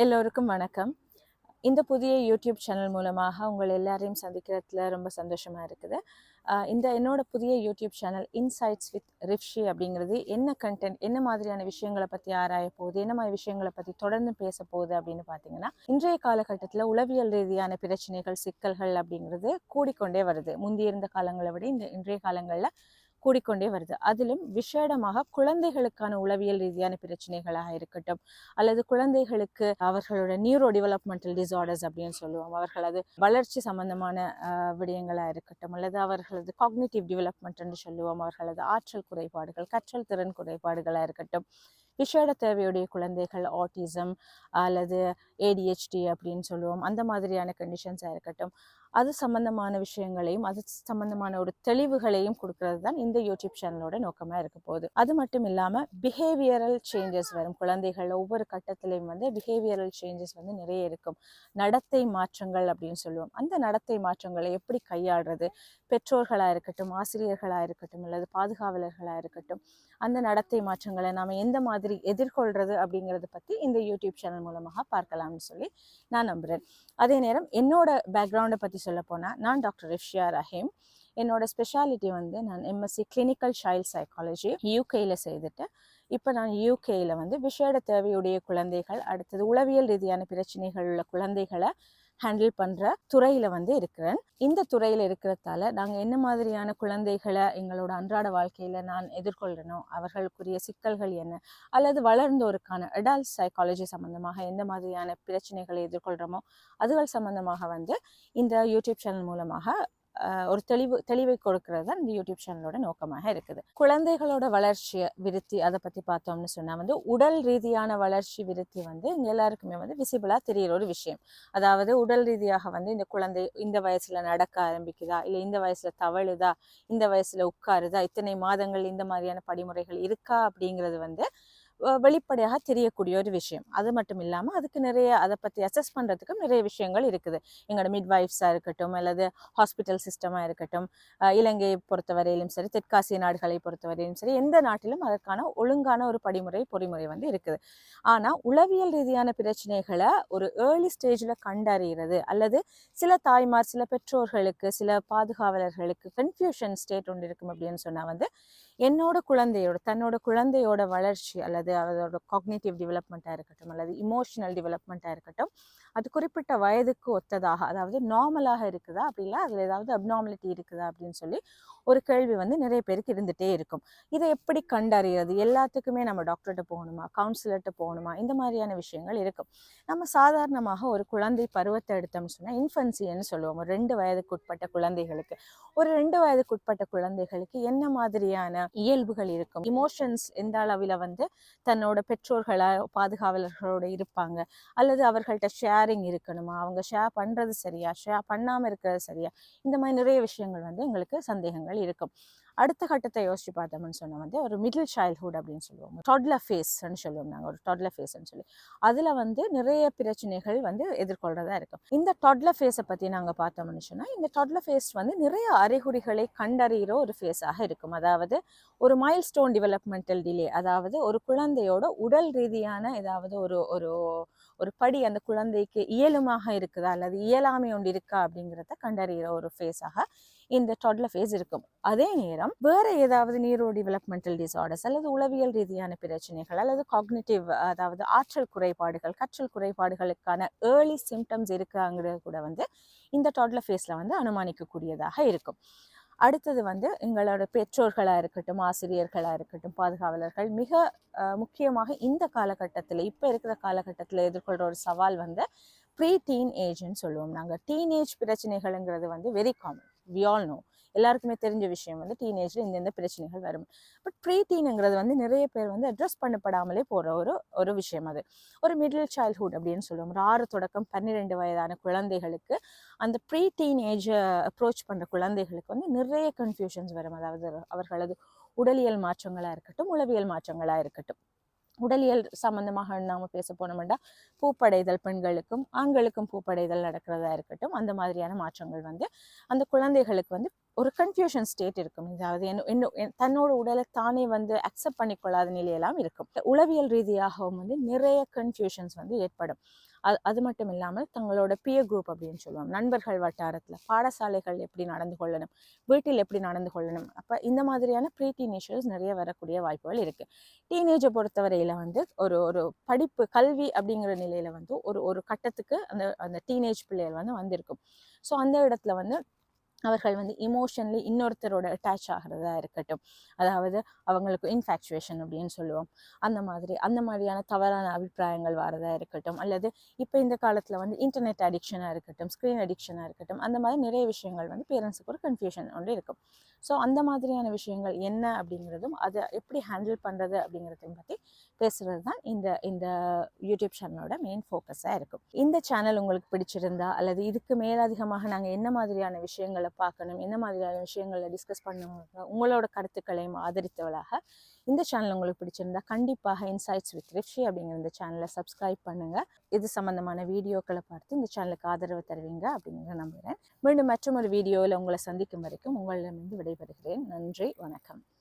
எல்லோருக்கும் வணக்கம். இந்த புதிய யூடியூப் சேனல் மூலமாக உங்கள் எல்லாரையும் சந்திக்கிறதுல ரொம்ப சந்தோஷமா இருக்குது. என்னோட புதிய யூடியூப் சேனல் இன்சைட்ஸ் வித் ரிப்ஷி அப்படிங்கிறது என்ன கண்டென்ட், என்ன மாதிரியான விஷயங்களை பற்றி ஆராய போகுது, என்ன மாதிரி விஷயங்களை பற்றி தொடர்ந்து பேச போகுது அப்படின்னு பார்த்தீங்கன்னா, இன்றைய காலகட்டத்தில் உளவியல் ரீதியான பிரச்சனைகள், சிக்கல்கள் அப்படிங்கிறது கூடிக்கொண்டே வருது. முந்தி இருந்த காலங்களை விட இன்றைய காலங்களில் கூடிக்கொண்டே வருது. அதிலும் விசேடமாக குழந்தைகளுக்கான உளவியல் ரீதியான பிரச்சனைகளாக இருக்கட்டும், அல்லது குழந்தைகளுக்கு அவர்களோட நியூரோ டெவலப்மெண்டல் டிசார்டர்ஸ் அப்படின்னு சொல்லுவோம், அவர்களது வளர்ச்சி சம்பந்தமான விடயங்களாக இருக்கட்டும், அல்லது அவர்களது காக்னிட்டிவ் டெவலப்மெண்ட் என்று சொல்லுவோம், அவர்களது ஆற்றல் குறைபாடுகள், கற்றல் திறன் குறைபாடுகளாக இருக்கட்டும், விசேட தேவையுடைய குழந்தைகள், ஆட்டிசம் அல்லது ஏடிஹெச்டி அப்படின்னு சொல்லுவோம், அந்த மாதிரியான கண்டிஷன்ஸாக இருக்கட்டும், அது சம்பந்தமான விஷயங்களையும் அது சம்பந்தமான ஒரு தெளிவுகளையும் கொடுக்கறது தான் இந்த யூடியூப் சேனலோட நோக்கமாக இருக்க போகுது. அது மட்டும் இல்லாமல் பிஹேவியரல் சேஞ்சஸ் வரும். குழந்தைகள் ஒவ்வொரு கட்டத்திலையும் பிஹேவியரல் சேஞ்சஸ் நிறைய இருக்கும். நடத்தை மாற்றங்கள் அப்படின்னு சொல்லுவோம். அந்த நடத்தை மாற்றங்களை எப்படி கையாளுறது, பெற்றோர்களாக இருக்கட்டும், ஆசிரியர்களாக இருக்கட்டும், அல்லது பாதுகாவலர்களாக இருக்கட்டும், அந்த நடத்தை மாற்றங்களை நாம் எந்த மாதிரி எதிர்கொள்றது அப்படிங்கிறத பற்றி இந்த யூடியூப் சேனல் மூலமாக பார்க்கலாம்னு சொல்லி நான் நம்புகிறேன். அதே நேரம் என்னோட பேக்ரவுண்டை பற்றி சொல்ல போனால், நான் டாக்டர் ரிஃப்ஷியா ரஹீம். என்னோட ஸ்பெஷாலிட்டி நான் எம்எஸ்சி கிளினிக்கல் சைல்ட் சைக்காலஜி யூகேயில் செய்துட்டு, இப்போ நான் யூகேயில் விசேட தேவையுடைய குழந்தைகள், அடுத்தது உளவியல் ரீதியான பிரச்சனைகள் உள்ள குழந்தைகளை ஹேண்டில் பண்ணுற துறையில் இருக்கிறேன். இந்த துறையில் இருக்கிறதால நாங்கள் என்ன மாதிரியான குழந்தைகளை எங்களோட அன்றாட வாழ்க்கையில் நான் எதிர்கொள்கிறனோ, அவர்களுக்குரிய சிக்கல்கள் என்ன, அல்லது வளர்ந்தோருக்கான அடல்ட் சைக்காலஜி சம்மந்தமாக எந்த மாதிரியான பிரச்சனைகளை எதிர்கொள்கிறோமோ அதுகள் சம்மந்தமாக இந்த யூடியூப் சேனல் மூலமாக ஒரு தெளிவை கொடுக்கறது தான் இந்த யூடியூப் சேனலோட நோக்கமாக இருக்குது. குழந்தைகளோட வளர்ச்சி விருத்தி அதை பற்றி பார்த்தோம்னு சொன்னால் உடல் ரீதியான வளர்ச்சி விருத்தி இங்கே எல்லாருக்குமே விசிபிளாக தெரிகிற ஒரு விஷயம். அதாவது உடல் ரீதியாக இந்த குழந்தை இந்த வயசில் நடக்க ஆரம்பிக்குதா, இல்லை இந்த வயசில் தவழுதா, இந்த வயசில் உட்காருதா, இத்தனை மாதங்கள் இந்த மாதிரியான படிமுறைகள் இருக்கா அப்படிங்கிறது வெளிப்படையாக தெரியக்கூடிய ஒரு விஷயம். அது மட்டும் இல்லாமல் அதுக்கு நிறைய அதை பற்றி அசஸ் பண்ணுறதுக்கும் நிறைய விஷயங்கள் இருக்குது. எங்களோட மிட்வைஃப்ஸாக இருக்கட்டும், அல்லது ஹாஸ்பிட்டல் சிஸ்டமாக இருக்கட்டும், இலங்கையை பொறுத்தவரையிலும் சரி, தெற்காசிய நாடுகளை பொறுத்தவரையிலும் சரி, எந்த நாட்டிலும் அதற்கான ஒழுங்கான ஒரு பொறிமுறை இருக்குது. ஆனால் உளவியல் ரீதியான பிரச்சனைகளை ஒரு ஏர்லி ஸ்டேஜில் கண்டறிகிறது, அல்லது சில தாய்மார், சில பெற்றோர்களுக்கு, சில பாதுகாவலர்களுக்கு கன்ஃபியூஷன் ஸ்டேட் ஒன்று இருக்கும் அப்படின்னு சொன்னால் தன்னோட குழந்தையோட வளர்ச்சி, அல்லது அதோட காக்னிட்டிவ் டெவலப்மெண்ட்டாக இருக்கட்டும், அல்லது இமோஷனல் டெவலப்மெண்ட்டாக இருக்கட்டும், அது குறிப்பிட்ட வயதுக்கு ஒத்ததாக, அதாவது நார்மலாக இருக்குதா, அப்படி இல்லை அதில் ஏதாவது அப்நார்மலிட்டி இருக்குதா அப்படின்னு சொல்லி ஒரு கேள்வி நிறைய பேருக்கு இருந்துகிட்டே இருக்கும். இதை எப்படி கண்டறிகிறது? எல்லாத்துக்குமே நம்ம டாக்டர்கிட்ட போகணுமா, கவுன்சிலர்கிட்ட போகணுமா, இந்த மாதிரியான விஷயங்கள் இருக்கும். நம்ம சாதாரணமாக ஒரு குழந்தை பருவத்தை எடுத்தோம்னு சொன்னால் இன்ஃபன்சின்னு சொல்லுவோம். ஒரு 2 வயதுக்கு உட்பட்ட குழந்தைகளுக்கு, ஒரு 2 வயதுக்கு உட்பட்ட குழந்தைகளுக்கு என்ன மாதிரியான இயல்புகள் இருக்கும், இமோஷன்ஸ் எந்த அளவில் தன்னோட பெற்றோர்களா, பாதுகாவலர்களோட இருப்பாங்க, அல்லது அவர்கள்ட்ட ஷேரிங் இருக்கணுமா, அவங்க ஷேர் பண்ணுறது சரியா, ஷேர் பண்ணாமல் இருக்கிறது சரியா, இந்த மாதிரி நிறைய விஷயங்கள் எங்களுக்கு சந்தேகங்கள் இருக்கும். அடுத்த கட்டத்தை யோசிச்சு பார்த்தோம்னு சொன்னால் ஒரு மிடில் சைல்ட்ஹுட் அப்படின்னு சொல்லுவோம், டாட்லர் ஃபேஸ்ன்னு சொல்லுவோம். நாங்கள் ஒரு டாட்லர் ஃபேஸ்ன்னு சொல்லி அதில் நிறைய பிரச்சனைகள் எதிர்கொள்கிறதா இருக்கும். இந்த டாட்லர் ஃபேஸை பற்றி நாங்கள் பார்த்தோம்னு சொன்னால், இந்த டாட்லர் ஃபேஸ் நிறைய அறிகுறிகளை கண்டறிகிற ஒரு ஃபேஸாக இருக்கும். அதாவது ஒரு மைல்ஸ்டோன் டெவலப்மெண்டல் டிலே, அதாவது ஒரு குழந்தையோட உடல் ரீதியான ஏதாவது ஒரு ஒரு ஒரு படி அந்த குழந்தைக்கு இயலுமாக இருக்குதா, அல்லது இயலாமை ஒன்று இருக்கா அப்படிங்கிறத கண்டறிகிற ஒரு ஃபேஸாக இந்த டாட்லர் ஃபேஸ் இருக்கும். அதே நேரம் வேற ஏதாவது நியூரோ டெவலப்மெண்டல் டிசார்டர்ஸ், அல்லது உளவியல் ரீதியான பிரச்சனைகள், அல்லது காக்னிட்டிவ், அதாவது ஆற்றல் குறைபாடுகள், கற்றல் குறைபாடுகளுக்கான ஏர்லி சிம்டம்ஸ் இருக்காங்கிறது கூட இந்த டாட்லர் ஃபேஸில் அனுமானிக்கக்கூடியதாக இருக்கும். அடுத்தது எங்களோட பெற்றோர்களாக இருக்கட்டும், ஆசிரியர்களாக இருக்கட்டும், பாதுகாவலர்கள் மிக முக்கியமாக இந்த காலகட்டத்தில், இப்போ இருக்கிற காலகட்டத்தில் எதிர்கொள்கிற ஒரு சவால் ப்ரீ டீன் ஏஜ்ன்னு சொல்லுவோம். நாங்கள் டீனேஜ் பிரச்சனைகள்ங்கிறது very common, we all know, எல்லாருக்குமே தெரிஞ்ச விஷயம் டீனேஜில் இந்தந்த பிரச்சனைகள் வரும். பட் ப்ரீ டீனுங்கிறது நிறைய பேர் அட்ரஸ் பண்ணப்படாமலே போகிற ஒரு விஷயம். அது ஒரு மிடில் சைல்ட்ஹுட் அப்படின்னு சொல்லுவோம். ஒரு 6 தொடக்கம் 12 வயதான குழந்தைகளுக்கு, அந்த ப்ரீ டீன் ஏஜை அப்ரோச் பண்ணுற குழந்தைகளுக்கு நிறைய கன்ஃபியூஷன்ஸ் வரும். அதாவது அவர்களது உடலியல் மாற்றங்களாக இருக்கட்டும், உளவியல் மாற்றங்களாக இருக்கட்டும். உடலியல் சம்பந்தமாக நாம் பேச போனோம்னா, பூப்படைதல் பெண்களுக்கும் ஆண்களுக்கும் பூப்படைதல் நடக்கிறதா இருக்கட்டும், அந்த மாதிரியான மாற்றங்கள் அந்த குழந்தைகளுக்கு ஒரு கன்ஃபியூஷன் ஸ்டேட் இருக்கும். அதாவது தன்னோட உடலை தானே வந்து அக்செப்ட் பண்ணிக்கொள்ளாத நிலையெல்லாம் இருக்கும். உளவியல் ரீதியாகவும் வந்து நிறைய கன்ஃபியூஷன்ஸ் வந்து ஏற்படும். அது மட்டும் இல்லாமல் தங்களோட பியர் குரூப் அப்படின்னு சொல்லுவோம், நண்பர்கள் வட்டாரத்தில், பாடசாலைகள் எப்படி நடந்து கொள்ளணும், வீட்டில் எப்படி நடந்து கொள்ளணும், அப்போ இந்த மாதிரியான ப்ரீ டீனேஜர்ஸ் நிறைய வரக்கூடிய வாய்ப்புகள் இருக்குது. டீனேஜை பொறுத்தவரையில் வந்து ஒரு ஒரு படிப்பு கல்வி அப்படிங்கிற நிலையில் வந்து ஒரு ஒரு கட்டத்துக்கு அந்த அந்த டீனேஜ் பிள்ளைகள் வந்து வந்திருக்கும். ஸோ அந்த இடத்துல வந்து அவர்கள் வந்து இமோஷனலி இன்னொருத்தரோட அட்டாச் ஆகிறதா இருக்கட்டும், அதாவது அவங்களுக்கு இன்ஃபேக்சுவேஷன் அப்படின்னு சொல்லுவோம், அந்த மாதிரியான தவறான அபிப்பிராயங்கள் வரதா இருக்கட்டும், அல்லது இப்போ இந்த காலத்தில் வந்து இன்டர்நெட் அடிக்ஷனாக இருக்கட்டும், ஸ்க்ரீன் அடிக்ஷனாக இருக்கட்டும், அந்த மாதிரி நிறைய விஷயங்கள் வந்து பேரண்ட்ஸுக்கு ஒரு கன்ஃபியூஷன் ஒன்று இருக்கும். ஸோ அந்த மாதிரியான விஷயங்கள் என்ன அப்படிங்கிறதும் அதை எப்படி ஹேண்டில் பண்ணுறது அப்படிங்கிறதையும் பற்றி பேசுகிறது தான் இந்த இந்த யூடியூப் சேனலோட மெயின் ஃபோக்கஸாக இருக்கும். இந்த சேனல் உங்களுக்கு பிடிச்சிருந்தா, அல்லது இதுக்கு மேலதிகமாக நாங்கள் என்ன மாதிரியான விஷயங்களை பார்க்கணும், என்ன மாதிரியான விஷயங்களை டிஸ்கஸ் பண்ணணும், உங்களோட கருத்துக்களையும் ஆதரித்தவளாக இந்த சேனல் உங்களுக்கு பிடிச்சிருந்தா கண்டிப்பாக இன்சைட்ஸ் வித் ரிஃப்ஷி அப்படிங்கிற இந்த சேனலை சப்ஸ்கிரைப் பண்ணுங்கள். இது சம்மந்தமான வீடியோக்களை பார்த்து இந்த சேனலுக்கு ஆதரவு தருவீங்க அப்படிங்கிற நம்புகிறேன். மீண்டும் மற்றும் ஒரு வீடியோவில் உங்களை சந்திக்கும் வரைக்கும் உங்களிடமிருந்து விடைபெறுகிறேன். நன்றி, வணக்கம்.